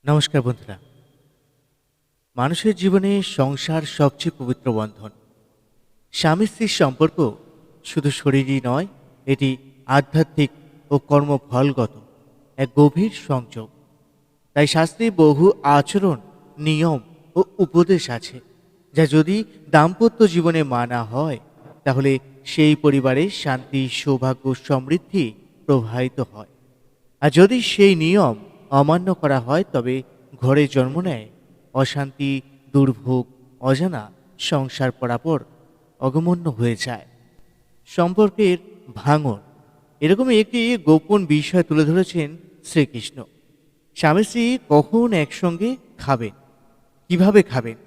নমস্কার বন্ধুরা। মানুষের জীবনে সংসার সবচেয়ে পবিত্র বন্ধন। স্বামী স্ত্রীর সম্পর্ক শুধু শরীরই নয়, এটি আধ্যাত্মিক ও কর্মফলগত এক গভীর সংযোগ। তাই শাস্ত্রে বহু আচরণ, নিয়ম ও উপদেশ আছে, যা যদি দাম্পত্য জীবনে মানা হয় তাহলে সেই পরিবারে শান্তি, সৌভাগ্য, সমৃদ্ধি প্রবাহিত হয়। আর যদি সেই নিয়ম অমান্য করা হয় তবে ঘরে জন্ম নেয় অশান্তি, দুর্ভোগ, অজানা সংসার পরাপর অগমন্য হয়ে যায়। সম্পর্কের ভাঙন এরকমই একটি গোপন বিষয় তুলে ধরেছেন শ্রীকৃষ্ণ। স্বামী স্ত্রী কখন একসঙ্গে খাবেন, কিভাবে খাবেন,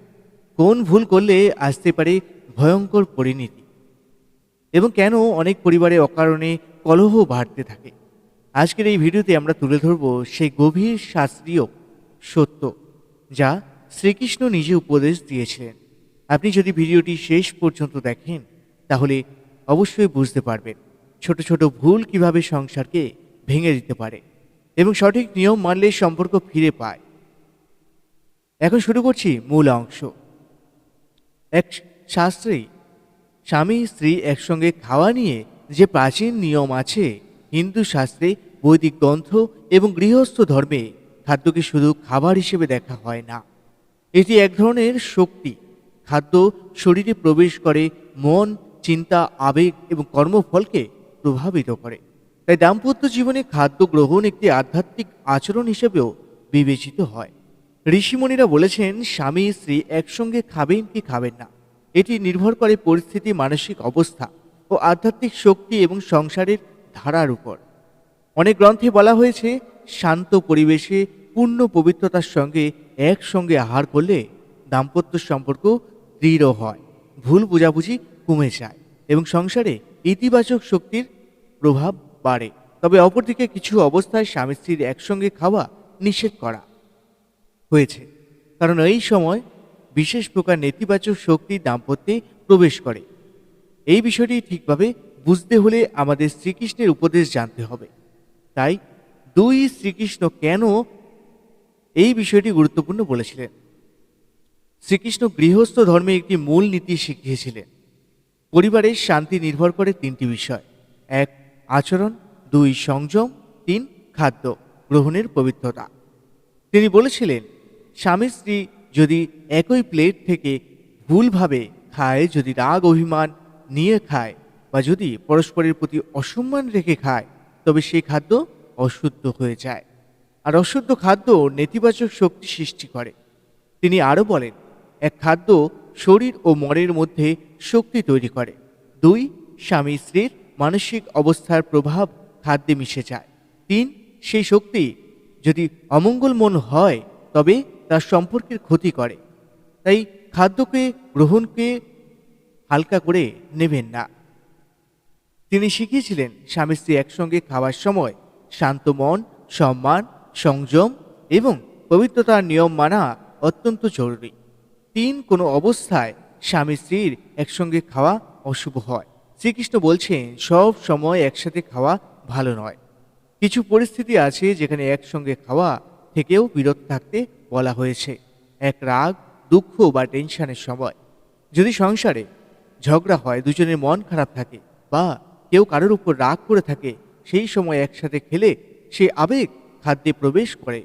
কোন ভুল করলে আসতে পারে ভয়ঙ্কর পরিণতি, এবং কেন অনেক পরিবারে অকারণে কলহ বাড়তে থাকে। আজকের এই ভিডিওতে আমরা তুলে ধরব সেই গভীর শাস্ত্রীয় সত্য যা শ্রীকৃষ্ণ নিজে উপদেশ দিয়েছিলেন। আপনি যদি ভিডিওটি শেষ পর্যন্ত দেখেন তাহলে অবশ্যই বুঝতে পারবেন ছোট ছোট ভুল কিভাবে সংসারকে ভেঙে দিতে পারে এবং সঠিক নিয়ম মানলে সম্পর্ক ফিরে পায়। এখন শুরু করছি মূল অংশ। এক শাস্ত্রে স্বামী স্ত্রী একসঙ্গে খাওয়া নিয়ে যে প্রাচীন নিয়ম আছে, হিন্দু শাস্ত্রে, বৈদিক গ্রন্থ এবং গৃহস্থ ধর্মে খাদ্যকে শুধু খাবার হিসেবে দেখা হয় না, এটি এক ধরনের শক্তি। খাদ্য শরীরে প্রবেশ করে, মন, চিন্তা, আবেগ এবং কর্মফলকে প্রভাবিত করে। তাই দাম্পত্য জীবনে খাদ্য গ্রহণ একটি আধ্যাত্মিক আচরণ হিসেবেও বিবেচিত হয়। ঋষিমুনিরা বলেছেন স্বামী স্ত্রী একসঙ্গে খাবেন কি খাবেন না, এটি নির্ভর করে পরিস্থিতি, মানসিক অবস্থা ও আধ্যাত্মিক শক্তি এবং সংসারের ধারার উপর। অনেক গ্রন্থে বলা হয়েছে শান্ত পরিবেশে পূর্ণ পবিত্রতার সঙ্গে একসঙ্গে আহার করলে দাম্পত্য সম্পর্ক দৃঢ় হয়, ভুল বোঝাবুঝি কমে যায় এবং সংসারে ইতিবাচক শক্তির প্রভাব বাড়ে। তবে অপরদিকে কিছু অবস্থায় স্বামী স্ত্রীর একসঙ্গে খাওয়া নিষেধ করা হয়েছে, কারণ এই সময় বিশেষ প্রকার নেতিবাচক শক্তি দাম্পত্যে প্রবেশ করে। এই বিষয়টি ঠিকভাবে বুঝতে হলে আমাদের শ্রীকৃষ্ণের উপদেশ জানতে হবে। তাই শ্রীকৃষ্ণ কেন এই বিষয়টি গুরুত্বপূর্ণ বলেছিলেন। শ্রীকৃষ্ণ গৃহস্থ ধর্মে একটি মূল নীতি শিখিয়েছিলেন। পরিবারের শান্তি নির্ভর করে তিনটি বিষয়: 1 আচরণ, 2 সংযম, 3 খাদ্য গ্রহণের পবিত্রতা। তিনি বলেছিলেন স্বামী স্ত্রী যদি একই প্লেট থেকে ভুলভাবে খায়, যদি রাগ অভিমান নিয়ে খায় বা যদি পরস্পরের প্রতি অসম্মান রেখে খায়, তবে সেই খাদ্য অশুদ্ধ হয়ে যায়। আর অশুদ্ধ খাদ্য নেতিবাচক শক্তি সৃষ্টি করে। তিনি আরও বলেন, এক খাদ্য শরীর ও মনের মধ্যে শক্তি তৈরি করে। 2 স্বামী স্ত্রীর মানসিক অবস্থার প্রভাব খাদ্যে মিশে যায়। 3 সেই শক্তি যদি অমঙ্গল মন হয় তবে তার সম্পর্কের ক্ষতি করে। তাই খাদ্যকে গ্রহণকে হালকা করে নেবেন না। তিনি শিখিয়েছিলেন স্বামী স্ত্রী একসঙ্গে খাওয়ার সময় শান্ত মন, সম্মান, সংযম এবং পবিত্রতার নিয়ম মানা অত্যন্ত জরুরি। 3 কোনো অবস্থায় স্বামী স্ত্রীর একসঙ্গে খাওয়া অশুভ হয়। শ্রীকৃষ্ণ বলছেন সব সময় একসাথে খাওয়া ভালো নয়। কিছু পরিস্থিতি আছে যেখানে একসঙ্গে খাওয়া থেকেও বিরত থাকতে বলা হয়েছে। এক রাগ, দুঃখ বা টেনশনের সময়। যদি সংসারে ঝগড়া হয়, দুজনের মন খারাপ থাকে বা কেউ কারোর উপর রাগ করে থাকে, সেই সময় একসাথে খেলে সেই আবেগ খাদ্যে প্রবেশ করে,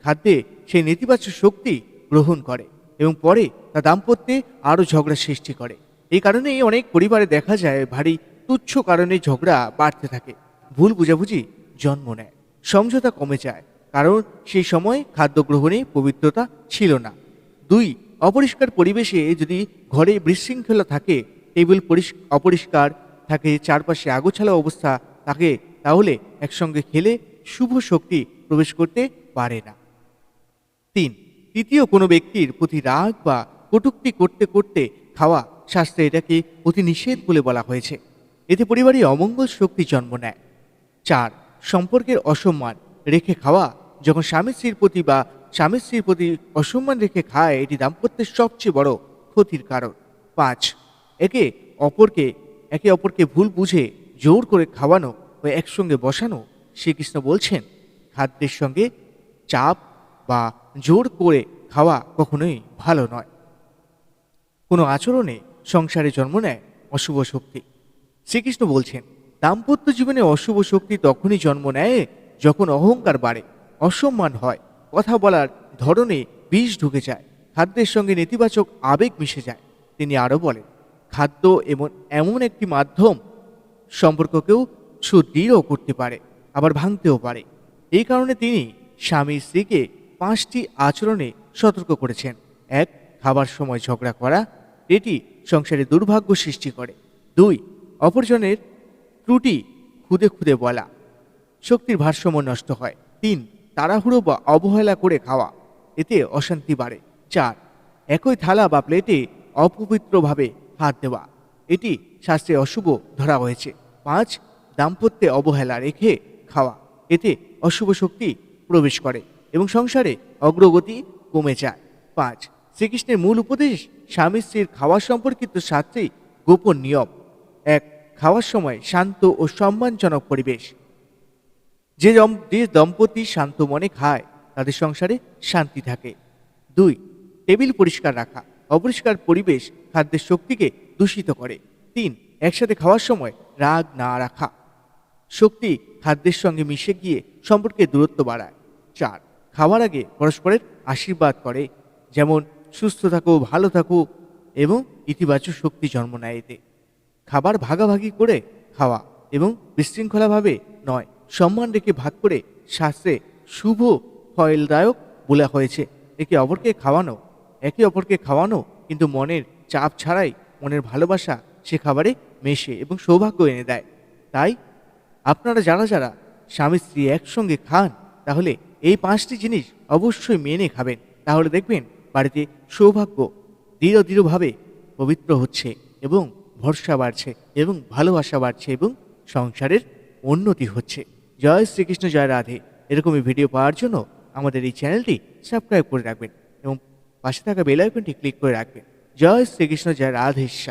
খাদ্যে সেই নেতিবাচক শক্তি গ্রহণ করে এবং পরে তা দাম্পত্যে আরও ঝগড়া সৃষ্টি করে। এই কারণেই অনেক পরিবারে দেখা যায় ভারী তুচ্ছ কারণে ঝগড়া বাড়তে থাকে, ভুল বোঝাবুঝি জন্ম নেয়, সমঝোতা কমে যায়, কারণ সেই সময় খাদ্য গ্রহণে পবিত্রতা ছিল না। 2 অপরিষ্কার পরিবেশে যদি ঘরে বিশৃঙ্খলা থাকে, টেবিল অপরিষ্কার থাকে, চারপাশে আগোছালো অবস্থা থাকে, তাহলে একসঙ্গে খেলে শুভ শক্তি প্রবেশ করতে পারে না। 3 তৃতীয় কোনো ব্যক্তির প্রতি রাগ বা কটূক্তি করতে করতে খাওয়া, শাস্ত্রে এটাকে অতি নিষেধ বলে বলা হয়েছে। এতে পরিবারে অমঙ্গল শক্তি জন্ম নেয়। 4 সম্পর্কের অসম্মান রেখে খাওয়া, যখন স্বামী স্ত্রীর প্রতি বা স্বামী স্ত্রীর প্রতি অসম্মান রেখে খায়, এটি দাম্পত্যের সবচেয়ে বড় ক্ষতির কারণ। 5 একে অপরকে ভুল বুঝে জোর করে খাওয়ানো ও একসঙ্গে বসানো। শ্রীকৃষ্ণ বলছেন খাদ্যের সঙ্গে চাপ বা জোর করে খাওয়া কখনোই ভালো নয়। কোনো আচরণে সংসারে জন্ম নেয় অশুভ শক্তি। শ্রীকৃষ্ণ বলছেন, দাম্পত্য জীবনে অশুভ শক্তি তখনই জন্ম নেয় যখন অহংকার বাড়ে, অসম্মান হয়, কথা বলার ধরনে বিষ ঢুকে যায়, খাদ্যের সঙ্গে নেতিবাচক আবেগ মিশে যায়। তিনি আরও বলেন, খাদ্য এমন একটি মাধ্যম সম্পর্ককেও সুদৃঢ় করতে পারে, আবার ভাঙতেও পারে। এই কারণে তিনি স্বামী স্ত্রীকে 5টি আচরণে সতর্ক করেছেন। 1. খাবার সময় ঝগড়া করা, এটি সংসারে দুর্ভাগ্য সৃষ্টি করে। 2. অপরজনের ত্রুটি খুদে খুদে বলা, শক্তির ভারসাম্য নষ্ট হয়। 3. তাড়াহুড়ো বা অবহেলা করে খাওয়া, এতে অশান্তি বাড়ে। 4. একই থালা বা প্লেটে অপবিত্রভাবে হাত দেওয়া, এটি শাস্ত্রে অশুভ ধরা হয়েছে। 5. দাম্পত্যে অবহেলা রেখে খাওয়া, এতে অশুভ শক্তি প্রবেশ করে এবং সংসারে অগ্রগতি কমে যায়। 5. শ্রীকৃষ্ণের মূল উপদেশ, স্বামী স্ত্রীর খাওয়া সম্পর্কিত 7টি গোপন নিয়ম। 1. খাওয়ার সময় শান্ত ও সম্মানজনক পরিবেশ। যে দম্পতি শান্ত মনে খায় তাদের সংসারে শান্তি থাকে। 2. টেবিল পরিষ্কার রাখা, অপরিষ্কার পরিবেশ খাদ্যের শক্তিকে দূষিত করে। 3. একসাথে খাওয়ার সময় রাগ না রাখা, শক্তি খাদ্যের সঙ্গে মিশে গিয়ে সম্পর্কে দূরত্ব বাড়ায়। 4. খাওয়ার আগে পরস্পরের আশীর্বাদ করে, যেমন সুস্থ থাকো, ভালো থাকো, এবং ইতিবাচক শক্তি জন্ম নেয় এতে। খাবার ভাগাভাগি করে খাওয়া এবং বিশৃঙ্খলাভাবে নয়, সম্মান রেখে ভাগ করে শাস্ত্রে শুভ ফলদায়ক বলা হয়েছে। একে অপরকে খাওয়ানো কিন্তু মনের চাপ ছাড়াই, মনের ভালোবাসা সে খাবারে মেশে এবং সৌভাগ্য এনে দেয়। তাই আপনারা যারা স্বামী স্ত্রী একসঙ্গে খান, তাহলে এই 5টি জিনিস অবশ্যই মেনে খাবেন। তাহলে দেখবেন বাড়িতে সৌভাগ্য দৃঢ়ভাবে পবিত্র হচ্ছে এবং ভরসা বাড়ছে এবং ভালোবাসা বাড়ছে এবং সংসারের উন্নতি হচ্ছে। জয় শ্রীকৃষ্ণ, জয় রাধে। এরকমই ভিডিও পাওয়ার জন্য আমাদের এই চ্যানেলটি সাবস্ক্রাইব করে রাখবেন এবং পাশে থাকা বেল আইকনটি ক্লিক করে রাখবেন। জয় শ্রীকৃষ্ণ, জয় রাধেশ্বর।